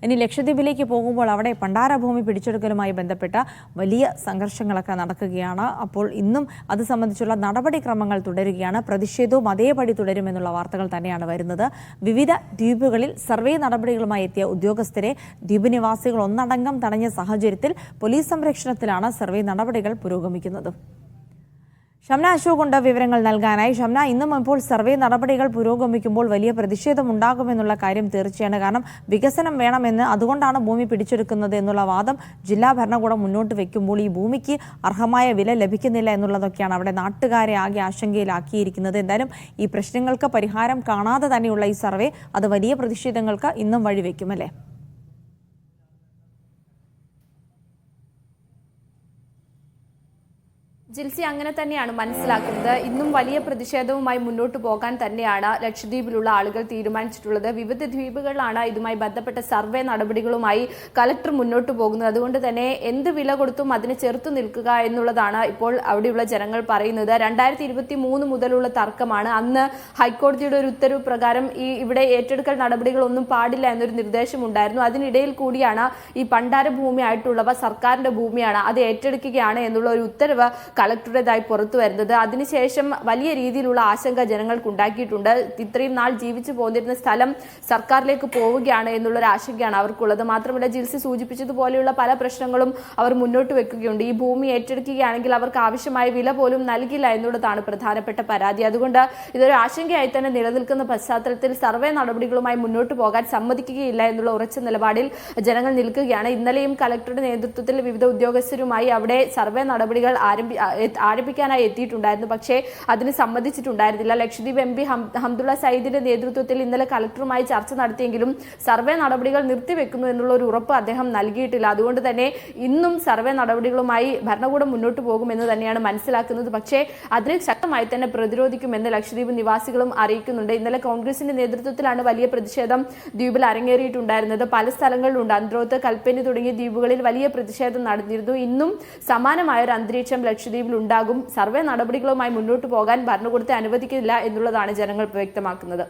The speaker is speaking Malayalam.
ഇനി ലക്ഷദ്വീപിലേക്ക് പോകുമ്പോൾ അവിടെ പണ്ടാരഭൂമി പിടിച്ചെടുക്കലുമായി ബന്ധപ്പെട്ട വലിയ സംഘർഷങ്ങളൊക്കെ നടക്കുകയാണ്. അപ്പോൾ ഇന്നും അത് സംബന്ധിച്ചുള്ള നടപടിക്രമങ്ങൾ തുടരുകയാണ്. പ്രതിഷേധവും അതേപടി തുടരുമെന്നുള്ള വാർത്തകൾ തന്നെയാണ് വരുന്നത്. വിവിധ ദ്വീപുകളിൽ സർവേ നടപടികളുമായി എത്തിയ ഉദ്യോഗസ്ഥരെ ദ്വീപ് നിവാസികൾ ഒന്നടങ്കം തടഞ്ഞ സാഹചര്യത്തിൽ പോലീസ് സംരക്ഷണത്തിലാണ് സർവേ നടപടികൾ പുരോഗമിക്കുന്നത്. ഷംന അശോക് ഉണ്ട് വിവരങ്ങൾ നൽകാനായി. ഷംന, ഇന്നും ഇപ്പോൾ സർവേ നടപടികൾ പുരോഗമിക്കുമ്പോൾ വലിയ പ്രതിഷേധമുണ്ടാകുമെന്നുള്ള കാര്യം തീർച്ചയാണ്. കാരണം വികസനം വേണമെന്ന്, അതുകൊണ്ടാണ് ഭൂമി പിടിച്ചെടുക്കുന്നത് എന്നുള്ള വാദം ജില്ലാ ഭരണകൂടം മുന്നോട്ട് വെക്കുമ്പോൾ ഈ ഭൂമിക്ക് അർഹമായ വില ലഭിക്കുന്നില്ല എന്നുള്ളതൊക്കെയാണ് അവിടെ നാട്ടുകാരെ ആകെ ആശങ്കയിലാക്കിയിരിക്കുന്നത്. എന്തായാലും ഈ പ്രശ്നങ്ങൾക്ക് പരിഹാരം കാണാതെ തന്നെയുള്ള ഈ സർവേ അത് വലിയ പ്രതിഷേധങ്ങൾക്ക് ഇന്നും വഴിവെക്കും, അല്ലേ? ജിൽസി, അങ്ങനെ തന്നെയാണ് മനസ്സിലാക്കുന്നത്. ഇന്നും വലിയ പ്രതിഷേധവുമായി മുന്നോട്ട് പോകാൻ തന്നെയാണ് ലക്ഷദ്വീപിലുള്ള ആളുകൾ തീരുമാനിച്ചിട്ടുള്ളത്. വിവിധ ദ്വീപുകളിലാണ് ഇതുമായി ബന്ധപ്പെട്ട സർവേ നടപടികളുമായി കലക്ടർ മുന്നോട്ട് പോകുന്നത്. അതുകൊണ്ട് തന്നെ എന്ത് വില കൊടുത്തും അതിനെ ചെറുത്തു നിൽക്കുക എന്നുള്ളതാണ് ഇപ്പോൾ അവിടെയുള്ള ജനങ്ങൾ പറയുന്നത്. 2023 മുതലുള്ള തർക്കമാണ്. അന്ന് ഹൈക്കോടതിയുടെ ഒരു ഉത്തരവ് പ്രകാരം ഇവിടെ ഏറ്റെടുക്കൽ നടപടികളൊന്നും പാടില്ല എന്നൊരു നിർദ്ദേശമുണ്ടായിരുന്നു. അതിനിടയിൽ കൂടിയാണ് ഈ പണ്ടാര ഭൂമിയായിട്ടുള്ളവ സർക്കാരിന്റെ ഭൂമിയാണ്, അത് ഏറ്റെടുക്കുകയാണ് എന്നുള്ള ഒരു ഉത്തരവ് കളക്ടറുടേതായി പുറത്തു വരുന്നത്. അതിനുശേഷം വലിയ രീതിയിലുള്ള ആശങ്ക ജനങ്ങൾക്ക് ഉണ്ടാക്കിയിട്ടുണ്ട്. ഇത്രയും നാൾ ജീവിച്ചു പോന്നിരുന്ന സ്ഥലം സർക്കാരിലേക്ക് പോവുകയാണ് എന്നുള്ളൊരു ആശങ്കയാണ് അവർക്കുള്ളത്. മാത്രമല്ല, ജിൽസി സൂചിപ്പിച്ചതുപോലെയുള്ള പല പ്രശ്നങ്ങളും അവർ മുന്നോട്ട് വെക്കുകയുണ്ട്. ഈ ഭൂമി ഏറ്റെടുക്കുകയാണെങ്കിൽ അവർക്ക് ആവശ്യമായ വില പോലും നൽകില്ല എന്നുള്ളതാണ് പ്രധാനപ്പെട്ട പരാതി. അതുകൊണ്ട് ഇതൊരു ആശങ്കയായി തന്നെ നിലനിൽക്കുന്ന പശ്ചാത്തലത്തിൽ സർവേ നടപടികളുമായി മുന്നോട്ട് പോകാൻ സമ്മതിക്കുകയില്ല എന്നുള്ള ഉറച്ച നിലപാടിൽ ജനങ്ങൾ നിൽക്കുകയാണ്. ഇന്നലെയും കളക്ടറുടെ നേതൃത്വത്തിൽ വിവിധ ഉദ്യോഗസ്ഥരുമായി അവിടെ സർവേ നടപടികൾ ആരംഭിക്കാനായി എത്തിയിട്ടുണ്ടായിരുന്നു. പക്ഷേ അതിന് സമ്മതിച്ചിട്ടുണ്ടായിരുന്നില്ല. ലക്ഷദ്വീപ് MP ഹംദുള്ള സയ്യിദിന്റെ നേതൃത്വത്തിൽ ഇന്നലെ കളക്ടറുമായി ചർച്ച നടത്തിയെങ്കിലും സർവേ നടപടികൾ നിർത്തിവെക്കുന്നു എന്നുള്ള ഒരു ഉറപ്പ് അദ്ദേഹം നൽകിയിട്ടില്ല. അതുകൊണ്ട് തന്നെ ഇന്നും സർവേ നടപടികളുമായി ഭരണകൂടം മുന്നോട്ട് പോകുമെന്ന് തന്നെയാണ് മനസ്സിലാക്കുന്നത്. പക്ഷേ അതിനെ ശക്തമായി തന്നെ പ്രതിരോധിക്കുമെന്ന് ലക്ഷദ്വീപ് നിവാസികളും അറിയിക്കുന്നുണ്ട്. ഇന്നലെ കോൺഗ്രസിന്റെ നേതൃത്വത്തിലാണ് വലിയ പ്രതിഷേധം ദ്വീപിൽ അരങ്ങേറിയിട്ടുണ്ടായിരുന്നത്. പല സ്ഥലങ്ങളിലുണ്ട്. അന്ത്രോത്ത്, കൽപ്പനി തുടങ്ങിയ ദ്വീപുകളിൽ വലിയ പ്രതിഷേധം നടന്നിരുന്നു. ഇന്നും സമാനമായ ഒരു അന്തരീക്ഷം ലക്ഷദ്വീപിൽ ഉണ്ടാകും. സർവേ നടപടികളുമായി മുന്നോട്ട് പോകാൻ ഭരണകൂടത്തെ അനുവദിക്കില്ല എന്നുള്ളതാണ് ജനങ്ങൾ വ്യക്തമാക്കുന്നത്.